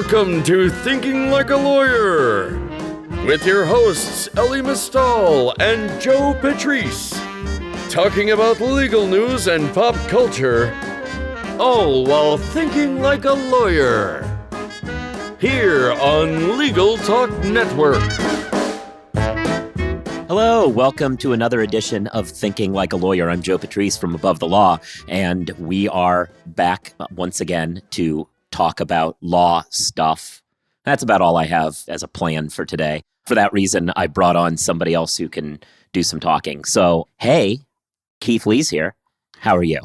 Welcome to Thinking Like a Lawyer with your hosts Ellie Mistal and Joe Patrice, talking about legal news and pop culture, all while thinking like a lawyer. Here on Legal Talk Network. Hello, welcome to another edition of Thinking Like a Lawyer. I'm Joe Patrice from Above the Law, and we are back once again to talk about law stuff. That's about all I have as a plan for today. For that reason, I brought on somebody else who can do some talking. So, hey, Keith Lee's here. How are you?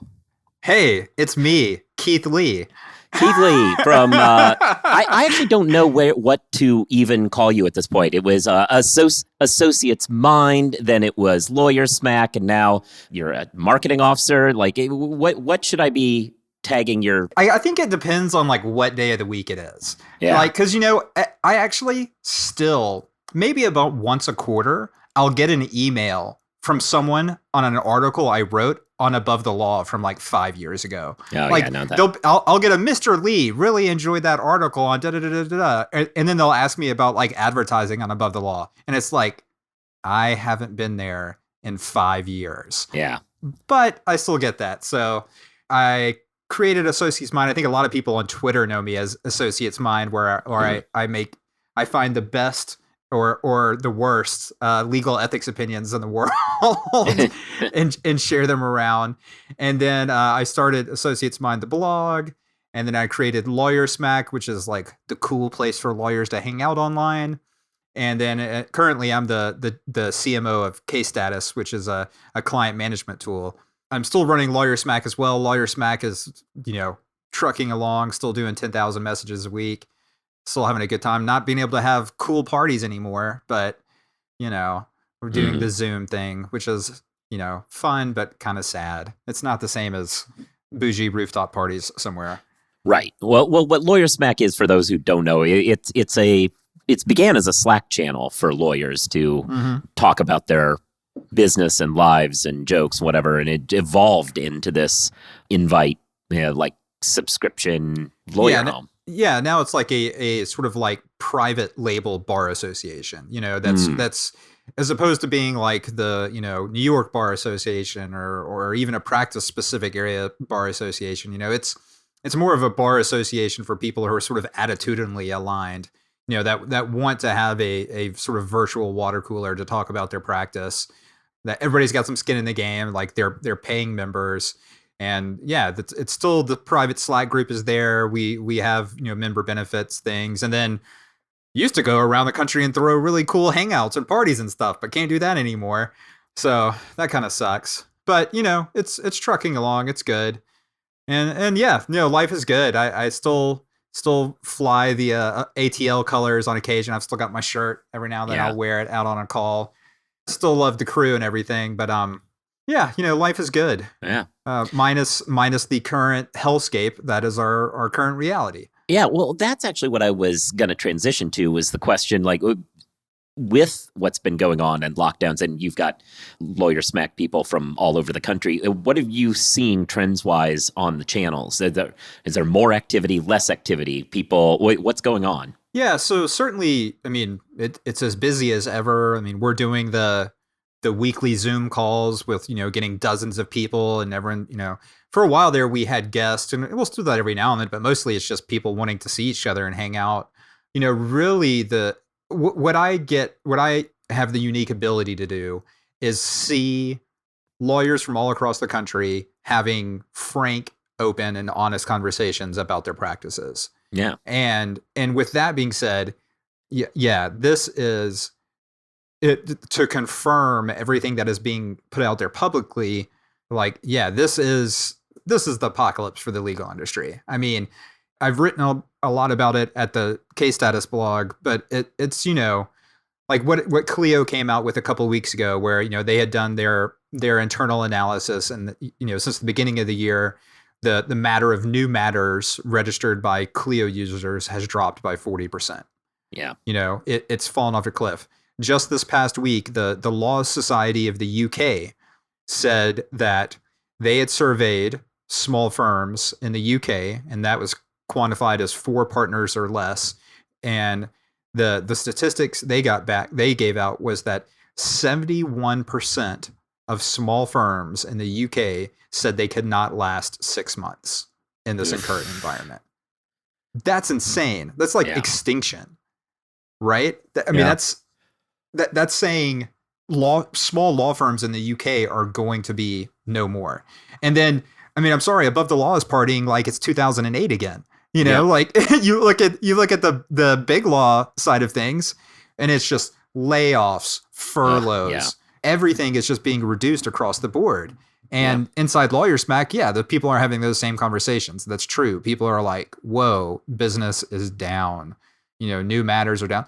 Hey, it's me, Keith Lee. Keith Lee from, I actually don't know what to even call you at this point. It was Associate's Mind, then it was LawyerSmack, and now you're a marketing officer. Like, what should I be tagging your... I think it depends on like what day of the week it is. Yeah. Like, because, you know, I actually still, maybe about once a quarter, I'll get an email from someone on an article I wrote on Above the Law from like 5 years ago. Oh, like, yeah, I know that. I'll get a Mr. Lee really enjoyed that article on da-da-da-da-da, and then they'll ask me about like advertising on Above the Law. And it's like, I haven't been there in 5 years. Yeah. But I still get that. So I created Associate's Mind. I think a lot of people on Twitter know me as Associate's Mind, where I find the best or the worst legal ethics opinions in the world and share them around. And then I started Associate's Mind, the blog, and then I created LawyerSmack, which is like the cool place for lawyers to hang out online. And then currently I'm the CMO of Case Status, which is a client management tool. I'm still running LawyerSmack as well. LawyerSmack is, trucking along, still doing 10,000 messages a week. Still having a good time, not being able to have cool parties anymore, but, we're doing the Zoom thing, which is, fun, but kind of sad. It's not the same as bougie rooftop parties somewhere. Right. Well, what LawyerSmack is, for those who don't know, it's began as a Slack channel for lawyers to talk about their business and lives and jokes, whatever, and it evolved into this invite, like subscription lawyer home. Yeah, now it's like a sort of like private label bar association, that's as opposed to being like the, New York Bar Association or even a practice specific area bar association. It's more of a bar association for people who are sort of attitudinally aligned, that want to have a sort of virtual water cooler to talk about their practice, that everybody's got some skin in the game, like they're paying members. And yeah, it's still, the private Slack group is there. We have, member benefits things, and then used to go around the country and throw really cool hangouts and parties and stuff, but can't do that anymore. So that kind of sucks. But it's trucking along. It's good. And yeah, life is good. I still fly the ATL colors on occasion. I've still got my shirt every now and then. I'll wear it out on a call. Still love the crew and everything, but yeah, life is good. Yeah. Minus the current hellscape that is our current reality. Yeah, well, that's actually what I was going to transition to, was the question, like, with what's been going on and lockdowns, and you've got LawyerSmack people from all over the country, what have you seen trends-wise on the channels? Is there more activity, less activity? People, what's going on? Yeah, so certainly, I mean, it's as busy as ever. I mean, we're doing the weekly Zoom calls with, getting dozens of people, and everyone, for a while there we had guests, and we'll still do that every now and then, but mostly it's just people wanting to see each other and hang out. Really what I have the unique ability to do is see lawyers from all across the country having frank, open, and honest conversations about their practices. Yeah. And with that being said, yeah, this is it, to confirm everything that is being put out there publicly. Like, yeah, this is the apocalypse for the legal industry. I mean, I've written a lot about it at the Case Status blog, but it's like what Clio came out with a couple of weeks ago, where they had done their internal analysis, and since the beginning of the year, the matter of new matters registered by Clio users has dropped by 40%. Yeah, it's fallen off a cliff. Just this past week, the Law Society of the UK said that they had surveyed small firms in the UK, and that was quantified as 4 partners or less. And the statistics they gave out was that 71% of small firms in the UK said they could not last 6 months in this current environment. That's insane. That's like extinction, right? I mean, that's saying small law firms in the UK are going to be no more. And then, I mean, I'm sorry, Above the Law is partying like it's 2008 again. You know, like you look at the big law side of things, and it's just layoffs, furloughs, everything is just being reduced across the board. And inside LawyerSmack, the people are having those same conversations. That's true. People are like, whoa, business is down. You know, new matters are down.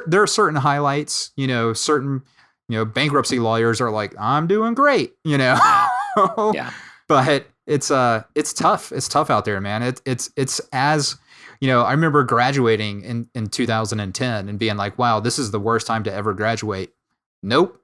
There are certain highlights, certain, bankruptcy lawyers are like, I'm doing great, But it's tough. It's tough out there, man. It's as, I remember graduating in 2010 and being like, wow, this is the worst time to ever graduate. Nope.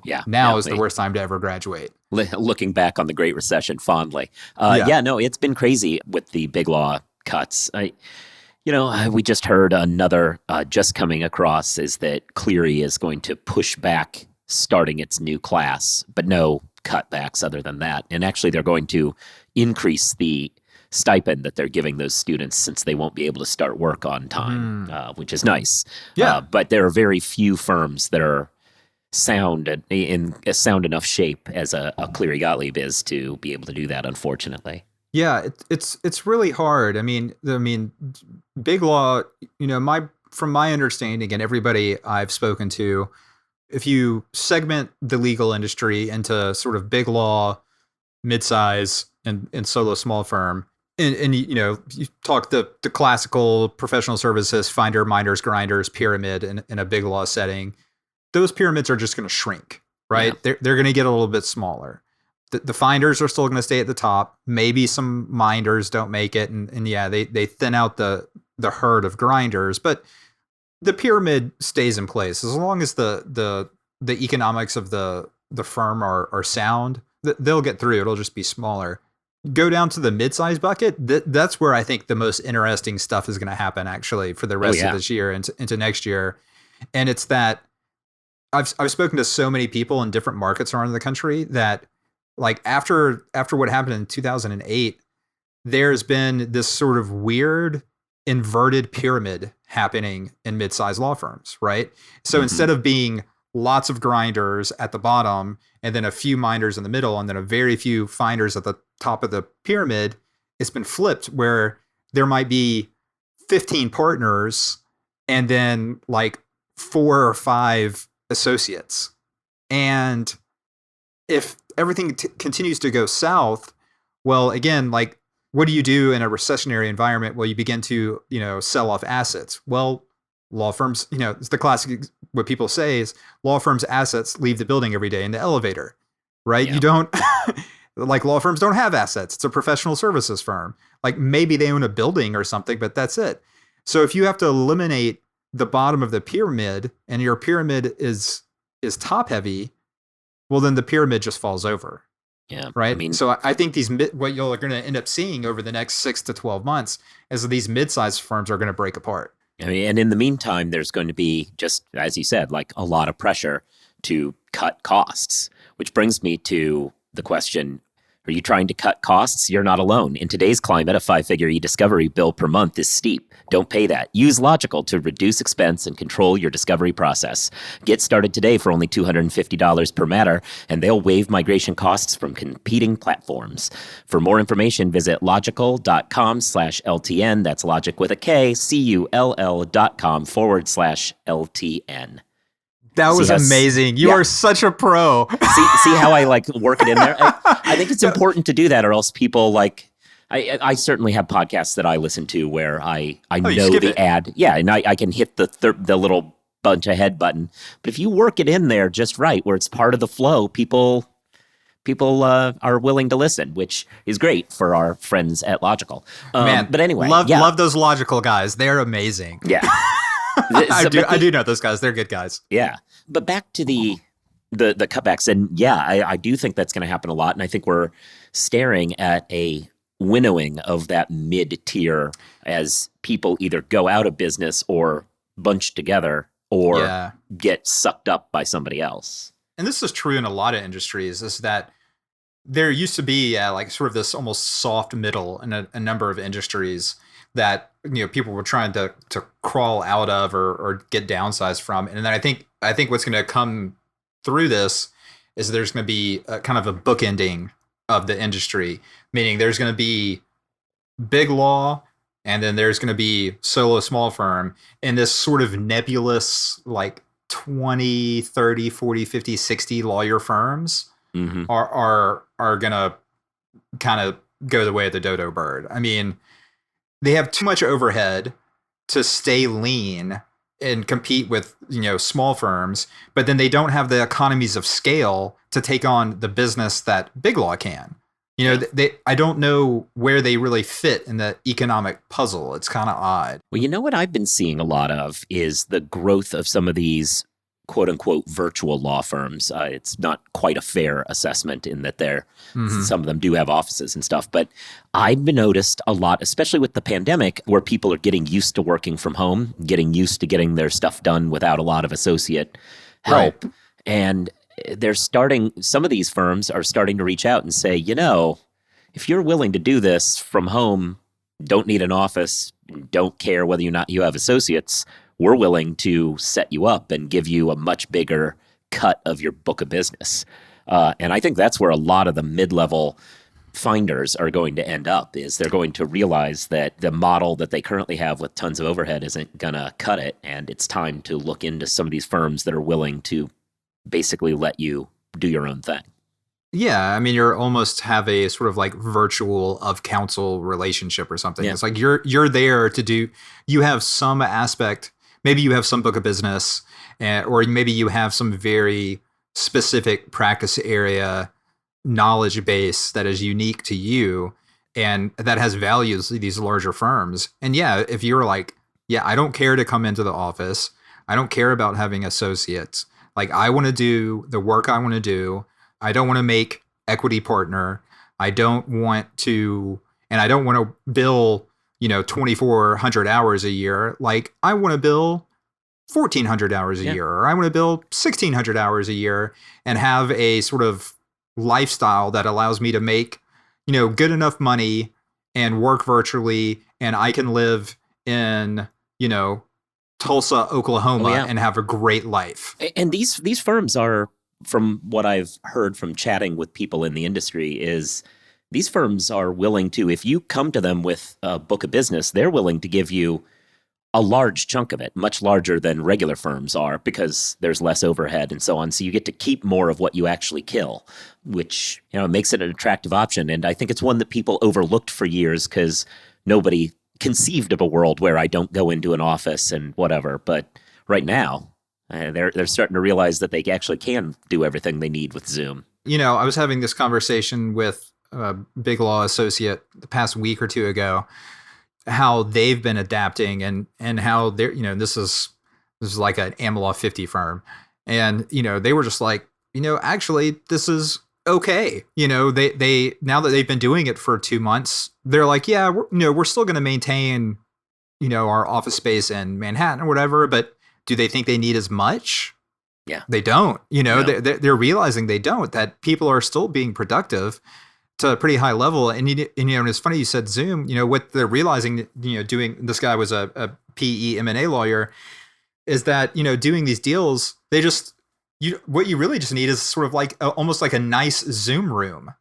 Yeah. Now is the worst time to ever graduate. Looking back on the Great Recession fondly. It's been crazy with the big law cuts. We just heard another just coming across is that Cleary is going to push back starting its new class, but no cutbacks other than that. And actually, they're going to increase the stipend that they're giving those students since they won't be able to start work on time, which is nice. Yeah. But there are very few firms that are sound in a sound enough shape as a Cleary Gottlieb is to be able to do that, unfortunately. Yeah, it's really hard. I mean, big law, from my understanding and everybody I've spoken to, if you segment the legal industry into sort of big law, mid-size, and solo small firm, and you talk the classical professional services, finder, minders, grinders, pyramid in a big law setting, those pyramids are just going to shrink, right? Yeah. They're going to get a little bit smaller. The finders are still going to stay at the top. Maybe some minders don't make it, and they thin out the herd of grinders, but the pyramid stays in place as long as the economics of the firm are sound. They'll get through. It'll just be smaller. Go down to the mid-size bucket. That's where I think the most interesting stuff is going to happen actually for the rest of this year and into next year. And it's that I've spoken to so many people in different markets around the country that, like, after what happened in 2008, there's been this sort of weird inverted pyramid happening in mid-sized law firms, right? So instead of being lots of grinders at the bottom and then a few minders in the middle and then a very few finders at the top of the pyramid, it's been flipped where there might be 15 partners and then like 4 or 5 associates. And if everything continues to go south, well, again, like, what do you do in a recessionary environment? Well, you begin to, sell off assets. Well, law firms, it's the classic, what people say is law firms' assets leave the building every day in the elevator, right? Yeah. You don't, like, law firms don't have assets. It's a professional services firm. Like, maybe they own a building or something, but that's it. So if you have to eliminate the bottom of the pyramid and your pyramid is top heavy, well, then the pyramid just falls over. Yeah. Right. I mean, so I think what you're going to end up seeing over the next 6 to 12 months is that these mid-sized firms are going to break apart. I mean, and in the meantime, there's going to be, just as you said, like a lot of pressure to cut costs, which brings me to the question, are you trying to cut costs? You're not alone. In today's climate, a 5-figure e-discovery bill per month is steep. Don't pay that. Use Logical to reduce expense and control your discovery process. Get started today for only $250 per matter, and they'll waive migration costs from competing platforms. For more information, visit logical.com/LTN. That's logic with a K, CULL.com/LTN. That was amazing. You are such a pro. see how I like work it in there? I think it's important to do that, or else people like, I certainly have podcasts that I listen to where I know the ad. Yeah, and I can hit the little bunch ahead button. But if you work it in there just right, where it's part of the flow, people are willing to listen, which is great for our friends at Logical. Man, but anyway. Love those Logical guys. They're amazing. Yeah. I do know those guys. They're good guys. Yeah. But back to the cutbacks. And I do think that's going to happen a lot. And I think we're staring at a winnowing of that mid-tier as people either go out of business or bunch together or get sucked up by somebody else. And this is true in a lot of industries, is that there used to be like sort of this almost soft middle in a number of industries that, you know, people were trying to crawl out of or get downsized from. And then I think what's going to come through this is there's going to be a kind of a bookending of the industry, meaning there's going to be big law and then there's going to be solo small firm, and this sort of nebulous like 20, 30, 40, 50, 60 lawyer firms are going to kind of go the way of the dodo bird. I mean, they have too much overhead to stay lean and compete with, you know, small firms, but then they don't have the economies of scale to take on the business that big law can. You know, I don't know where they really fit in the economic puzzle. It's kind of odd. Well, you know what I've been seeing a lot of is the growth of some of these quote unquote virtual law firms. It's not quite a fair assessment in that some of them do have offices and stuff, but I've been noticed a lot, especially with the pandemic, where people are getting used to working from home, getting used to getting their stuff done without a lot of associate help. Right. And some of these firms are starting to reach out and say, you know, if you're willing to do this from home, don't need an office, don't care whether or not you have associates, we're willing to set you up and give you a much bigger cut of your book of business. And I think that's where a lot of the mid-level finders are going to end up, is they're going to realize that the model that they currently have with tons of overhead isn't going to cut it. And it's time to look into some of these firms that are willing to basically let you do your own thing. Yeah, I mean, you're almost have a sort of like virtual of counsel relationship or something. Yeah. It's like you're there to do, you have some aspect, maybe you have some book of business, or maybe you have some very specific practice area knowledge base that is unique to you and that has values to these larger firms. And yeah, if you're like, yeah, I don't care to come into the office, I don't care about having associates. Like, I want to do the work I want to do. I don't want to make equity partner. I don't want to bill, 2,400 hours a year. Like, I want to bill 1,400 hours a year, or I want to bill 1,600 hours a year and have a sort of lifestyle that allows me to make, good enough money and work virtually. And I can live in, Tulsa, Oklahoma, and have a great life. And these firms are, from what I've heard from chatting with people in the industry, is these firms are willing to, if you come to them with a book of business, they're willing to give you a large chunk of it, much larger than regular firms are, because there's less overhead and so on. So you get to keep more of what you actually kill, which, makes it an attractive option. And I think it's one that people overlooked for years because nobody conceived of a world where I don't go into an office and whatever. But right now, they're starting to realize that they actually can do everything they need with Zoom. I was having this conversation with a big law associate the past week or two ago, how they've been adapting and how they're, this is like an AmLaw 50 firm. And, they were just like, actually, this is okay. They now that they've been doing it for 2 months, they're like, yeah, we're still going to maintain, our office space in Manhattan or whatever, but do they think they need as much? Yeah, they don't. No. They're realizing they don't. That people are still being productive to a pretty high level. And it's funny you said Zoom. What they're realizing, doing, this guy was a PE M&A lawyer, is that doing these deals, they just what you really just need is sort of like almost like a nice Zoom room.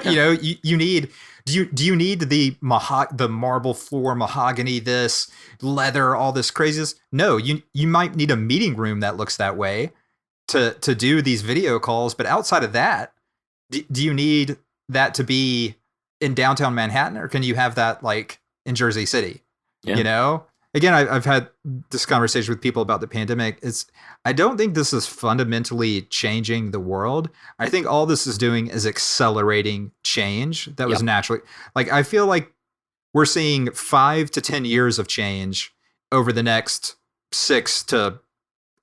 You need. Do you need the marble floor, mahogany, this leather, all this craziness? No, you might need a meeting room that looks that way to do these video calls. But outside of that, do you need that to be in downtown Manhattan, or can you have that like in Jersey City? Yeah. Again, I've had this conversation with people about the pandemic. I don't think this is fundamentally changing the world. I think all this is doing is accelerating change that was naturally, like, I feel like we're seeing 5 to 10 years of change over the next 6 to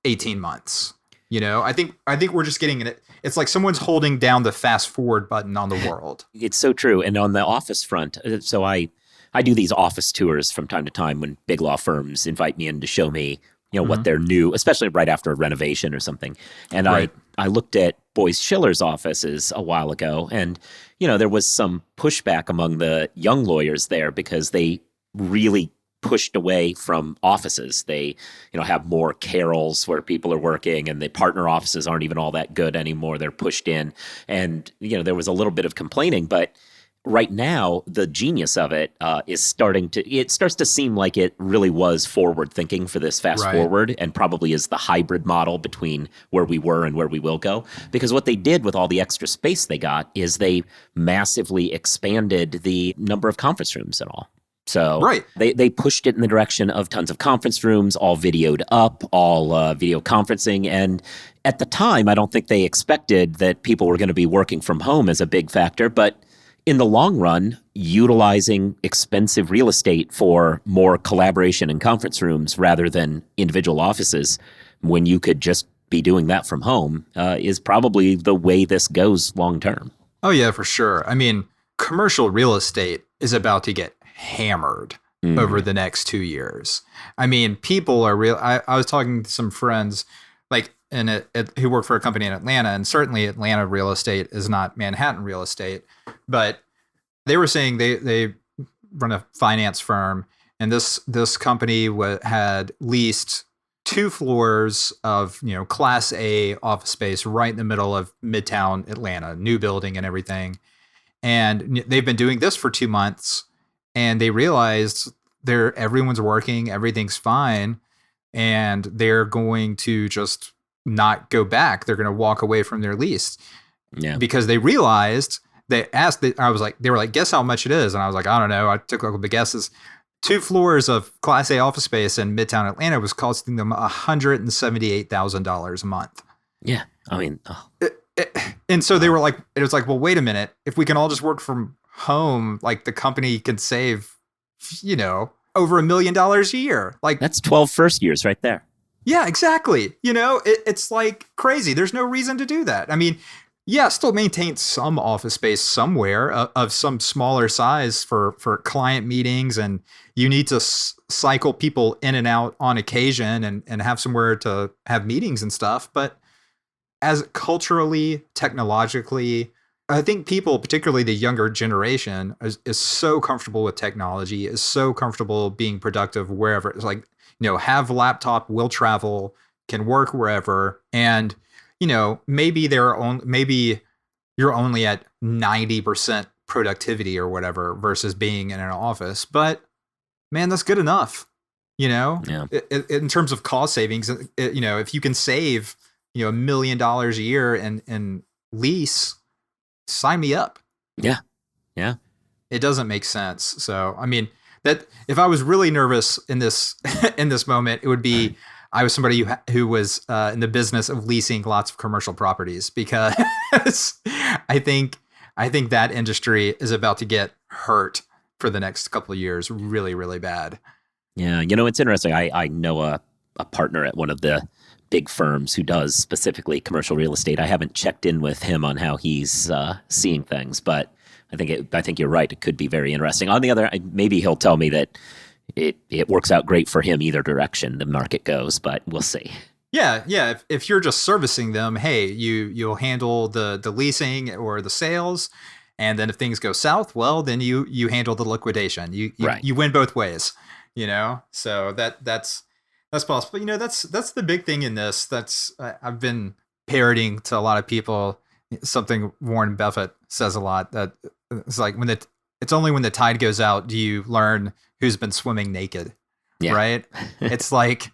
18 months. I think we're just getting it's like someone's holding down the fast forward button on the world. It's so true. And on the office front, so I do these office tours from time to time when big law firms invite me in to show me, what they're new, especially right after a renovation or something. And Right. I looked at Boyce Schiller's offices a while ago, and there was some pushback among the young lawyers there because they really pushed away from offices. They, have more carrels where people are working, and the partner offices aren't even all that good anymore. They're pushed in, and there was a little bit of complaining, but right now, the genius of it is it starts to seem like it really was forward thinking for this fast Right. forward, and probably is the hybrid model between where we were and where we will go. Because what they did with all the extra space they got is they massively expanded the number of conference rooms and all. So Right. they pushed it in the direction of tons of conference rooms, all videoed up, all video conferencing. And at the time, I don't think they expected that people were going to be working from home as a big factor. But in the long run, utilizing expensive real estate for more collaboration in conference rooms rather than individual offices, when you could just be doing that from home, is probably the way this goes long term. Oh, yeah, for sure. I mean, commercial real estate is about to get hammered over the next 2 years. I mean, people are real. I was talking to some friends like who work for a company in Atlanta, and certainly Atlanta real estate is not Manhattan real estate, but they were saying they run a finance firm, and this company had leased 2 floors of Class A office space right in the middle of Midtown Atlanta, new building and everything, and they've been doing this for 2 months, and they realized everyone's working, everything's fine, and they're going to just not go back. They're going to walk away from their lease. Yeah. Because they realized, they were like, guess how much it is? And I was like, I don't know. I took a couple of guesses. 2 floors of Class A office space in Midtown Atlanta was costing them $178,000 a month. Yeah. I mean, and so they were like, it was like, well, wait a minute. If we can all just work from home, like the company can save, over $1 million a year. Like that's 12 first years right there. Yeah, exactly. It's like crazy. There's no reason to do that. I mean, yeah, still maintain some office space somewhere of some smaller size for client meetings, and you need to cycle people in and out on occasion and have somewhere to have meetings and stuff. But as culturally, technologically, I think people, particularly the younger generation, is so comfortable with technology, is so comfortable being productive wherever. It's like, have a laptop, will travel, can work wherever. And, maybe you're only at 90% productivity or whatever versus being in an office. But man, that's good enough. Yeah. In terms of cost savings, if you can save, $1 million a year in lease, sign me up. Yeah. Yeah. It doesn't make sense. So, I mean, that if I was really nervous in this in this moment, it would be I was somebody who was in the business of leasing lots of commercial properties, because I think that industry is about to get hurt for the next couple of years, really, really bad. Yeah. It's interesting. I know a partner at one of the big firms who does specifically commercial real estate. I haven't checked in with him on how he's seeing things, but I think you're right. It could be very interesting. On the other, maybe he'll tell me that it works out great for him either direction the market goes, but we'll see. Yeah. If you're just servicing them, hey, you'll handle the leasing or the sales, and then if things go south, well, then you handle the liquidation. You win both ways. So that's possible. That's the big thing in this. I've been parroting to a lot of people something Warren Buffett says a lot, that it's like it's only when the tide goes out do you learn who's been swimming naked. Yeah. Right? It's like,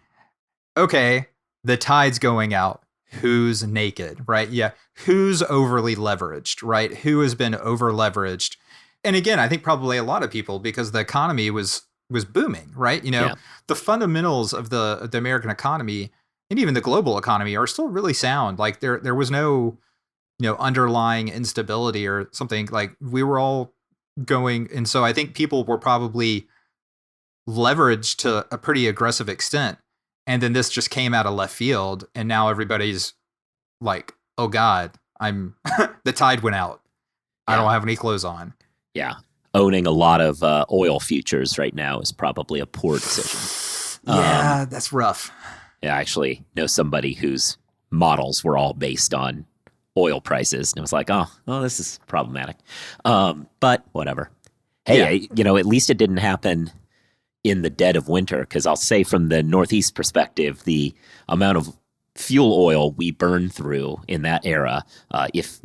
okay, the tide's going out. Who's naked, right? Yeah. Who's overly leveraged, right? Who has been over leveraged? And again, I think probably a lot of people, because the economy was booming, right? The fundamentals of the American economy and even the global economy are still really sound. Like there was no, underlying instability or something. Like we were all going. And so I think people were probably leveraged to a pretty aggressive extent. And then this just came out of left field. And now everybody's like, oh God, I'm the tide went out. I don't have any clothes on. Yeah. Owning a lot of oil futures right now is probably a poor decision. Yeah, that's rough. I actually know somebody whose models were all based on oil prices. And it was like, oh, this is problematic. But whatever. Hey, at least it didn't happen in the dead of winter, because I'll say from the Northeast perspective, the amount of fuel oil we burned through in that era, if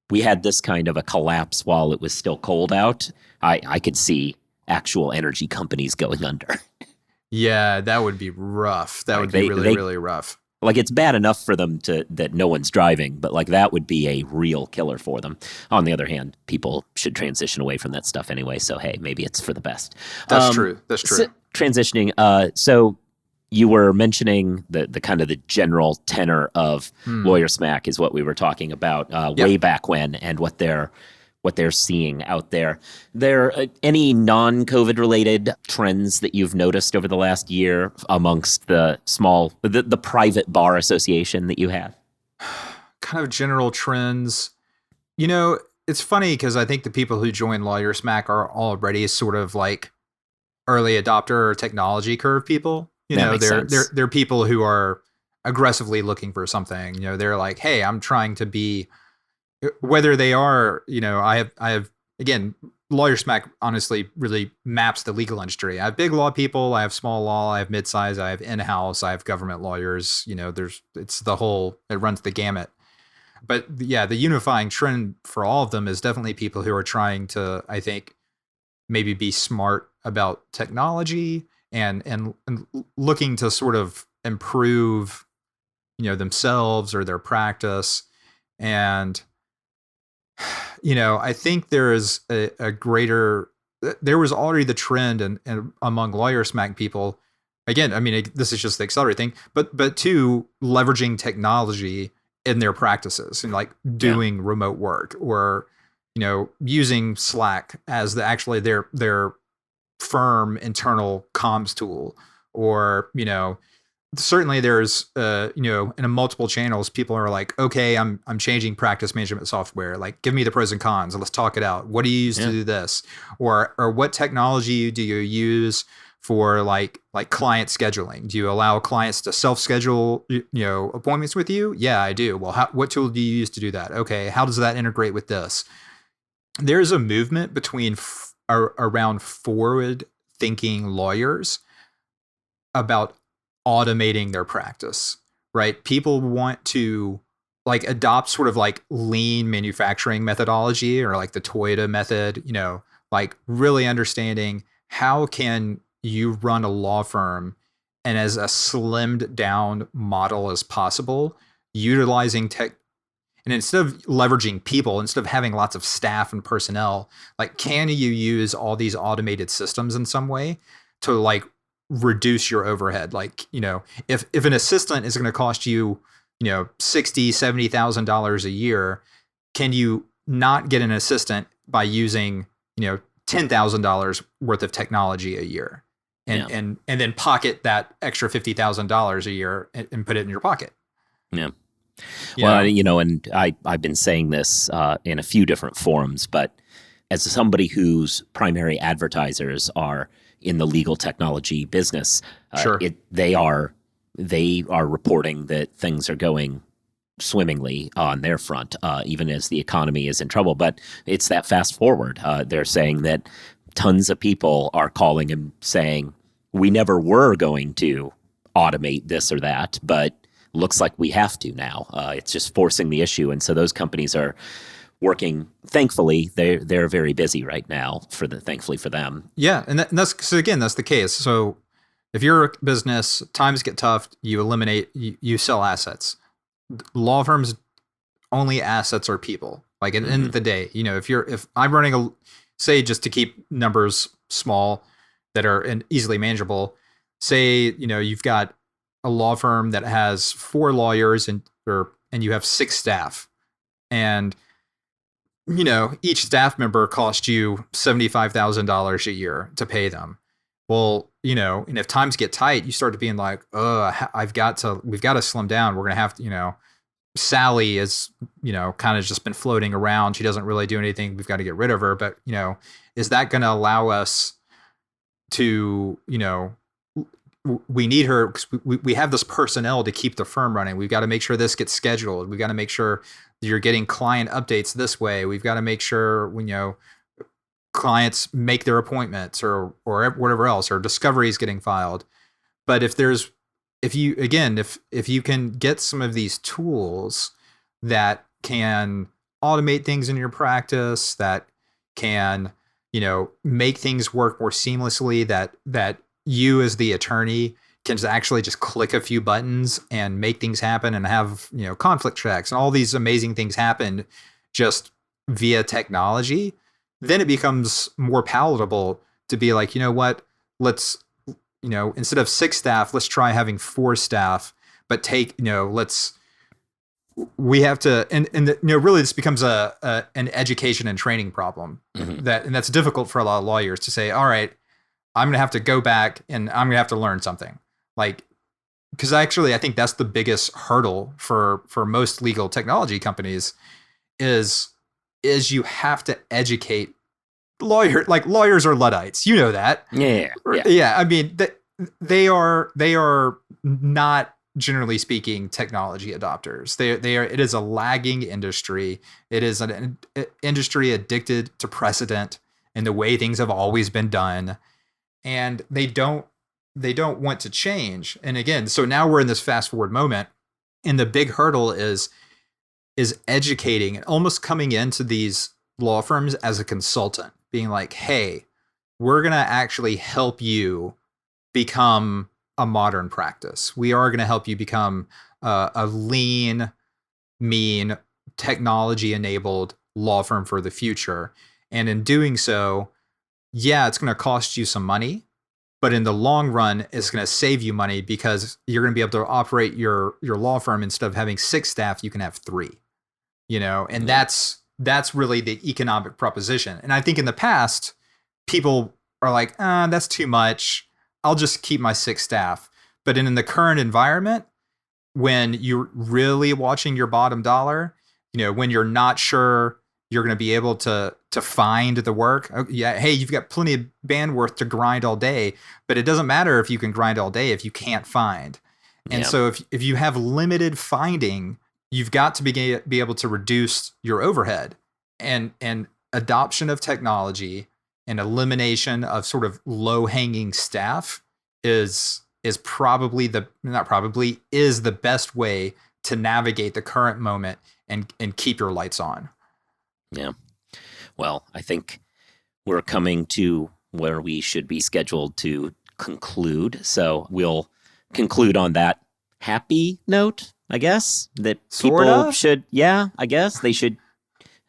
we had this kind of a collapse while it was still cold out, I could see actual energy companies going under. Yeah, that would be rough. That would be really rough. Like, it's bad enough for them that no one's driving, but like that would be a real killer for them. On the other hand, people should transition away from that stuff anyway. So, hey, maybe it's for the best. That's true. So, transitioning. So you were mentioning the kind of the general tenor of LawyerSmack is what we were talking about way back when, and what they're seeing out there. There any non-COVID related trends that you've noticed over the last year amongst the private bar association that you have? Kind of general trends. It's funny because I think the people who join LawyerSmack are already sort of like early adopter or technology curve people. They're people who are aggressively looking for something. They're like, hey, I'm trying to be, whether they are, I have again, LawyerSmack honestly really maps the legal industry. I have big law people, I have small law, I have mid-size, I have in-house, I have government lawyers. It runs the gamut. But yeah, the unifying trend for all of them is definitely people who are trying to, I think, maybe be smart about technology and looking to sort of improve, themselves or their practice. And I think there is there was already the trend and among LawyerSmack people, again, I mean, this is just the accelerate thing, but two, leveraging technology in their practices and like doing remote work, or, using Slack as their firm internal comms tool, or, certainly there's, in multiple channels, people are like, okay, I'm changing practice management software. Like, give me the pros and cons and let's talk it out. What do you use to do this? Or what technology do you use for like client scheduling? Do you allow clients to self-schedule, appointments with you? Yeah, I do. Well, what tool do you use to do that? Okay. How does that integrate with this? There's a movement between around forward thinking lawyers about automating their practice, right? People want to like adopt sort of like lean manufacturing methodology, or like the Toyota method, like really understanding how can you run a law firm and as a slimmed down model as possible, utilizing tech. And instead of leveraging people, instead of having lots of staff and personnel, like, can you use all these automated systems in some way to like reduce your overhead? Like, if an assistant is going to cost you, $60,000, $70,000 a year, can you not get an assistant by using, $10,000 worth of technology a year, and then pocket that extra $50,000 a year and put it in your pocket? Yeah. Well, and I've been saying this in a few different forums, but as somebody whose primary advertisers are in the legal technology business, they are reporting that things are going swimmingly on their front, even as the economy is in trouble. But it's that fast forward. They're saying that tons of people are calling and saying, we never were going to automate this or that, but looks like we have to now. It's just forcing the issue. And so those companies are working. Thankfully, they're very busy right now, thankfully for them. Yeah. And that's the case. So if you're a business, times get tough, you sell assets. Law firms' only assets are people. Like at the end of the day, if I'm running say, just to keep numbers small that are easily manageable, say, you've got a law firm that has 4 lawyers and you have 6 staff, and each staff member costs you $75,000 a year to pay them. Well, and if times get tight, you start to being like, we've got to slim down. We're going to have to, Sally is, kind of just been floating around. She doesn't really do anything. We've got to get rid of her. But, is that going to allow us to, we need her because we have this personnel to keep the firm running. We've got to make sure this gets scheduled. We've got to make sure you're getting client updates this way. We've got to make sure, clients make their appointments or whatever else, or discoveries getting filed. But if you can get some of these tools that can automate things in your practice, that can, make things work more seamlessly, that you as the attorney can actually just click a few buttons and make things happen and have, conflict checks and all these amazing things happen just via technology, then it becomes more palatable to be like, what, let's, instead of 6 staff, let's try having 4 staff, but we have to, really this becomes an education and training problem. Mm-hmm. That's difficult for a lot of lawyers to say, all right, I'm going to have to go back and I'm going to have to learn something. Because actually, I think that's the biggest hurdle for most legal technology companies is you have to educate lawyers are Luddites. You know that. Yeah. I mean, they are not, generally speaking, technology adopters. They are. It is a lagging industry. It is an industry addicted to precedent and the way things have always been done, and they don't want to change. And again, so now we're in this fast forward moment, and the big hurdle is educating and almost coming into these law firms as a consultant, being like, hey, we're going to actually help you become a modern practice. We are going to help you become a lean, mean, technology-enabled law firm for the future. And in doing so, yeah, it's going to cost you some money, but in the long run, it's going to save you money because you're going to be able to operate your law firm. Instead of having 6 staff, you can have 3. And that's really the economic proposition. And I think in the past, people are like, that's too much. I'll just keep my 6 staff. But in the current environment, when you're really watching your bottom dollar, when you're not sure you're going to be able to find the work. Hey, you've got plenty of bandwidth to grind all day, but it doesn't matter if you can grind all day if you can't find. And so if you have limited finding, you've got to be able to reduce your overhead, and adoption of technology and elimination of sort of low-hanging staff is the best way to navigate the current moment and keep your lights on. Yeah. Well, I think we're coming to where we should be scheduled to conclude. So we'll conclude on that happy note, I guess, that people should, I guess they should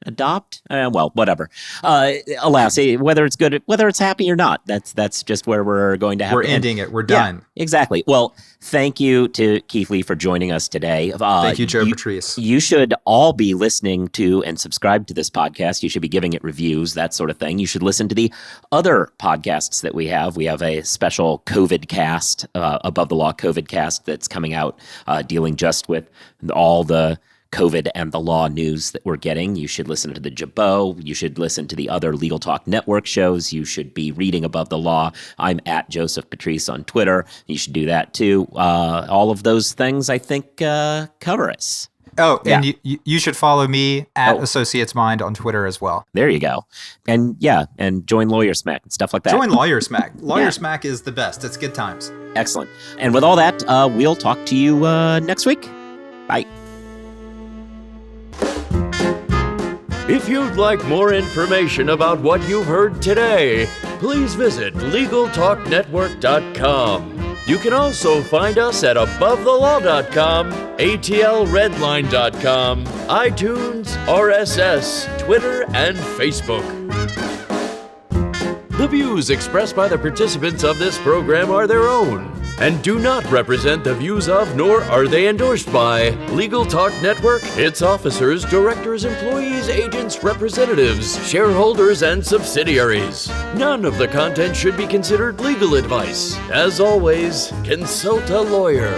adopt. Well, whatever. Alas, whether it's good, whether it's happy or not, that's just where we're going to have. We're ending it. We're done. Yeah, exactly. Well, thank you to Keith Lee for joining us today. Thank you, Joe Patrice. You should all be listening to and subscribe to this podcast. You should be giving it reviews, that sort of thing. You should listen to the other podcasts that we have. We have a special COVID cast, Above the Law COVID cast, that's coming out, dealing just with all the COVID and the law news that we're getting. You should listen to the Jabot. You should listen to the other Legal Talk Network shows. You should be reading Above the Law. I'm at Joseph Patrice on Twitter. You should do that too. All of those things, I think, cover us. Oh, yeah. And you should follow me at Associates Mind on Twitter as well. There you go. And and join LawyerSmack and stuff like that. Join LawyerSmack. LawyerSmack is the best. It's good times. Excellent. And with all that, we'll talk to you next week. Bye. If you'd like more information about what you've heard today, please visit LegalTalkNetwork.com. You can also find us at AboveTheLaw.com, ATLRedline.com, iTunes, RSS, Twitter, and Facebook. The views expressed by the participants of this program are their own and do not represent the views of, nor are they endorsed by, Legal Talk Network, its officers, directors, employees, agents, representatives, shareholders, and subsidiaries. None of the content should be considered legal advice. As always, consult a lawyer.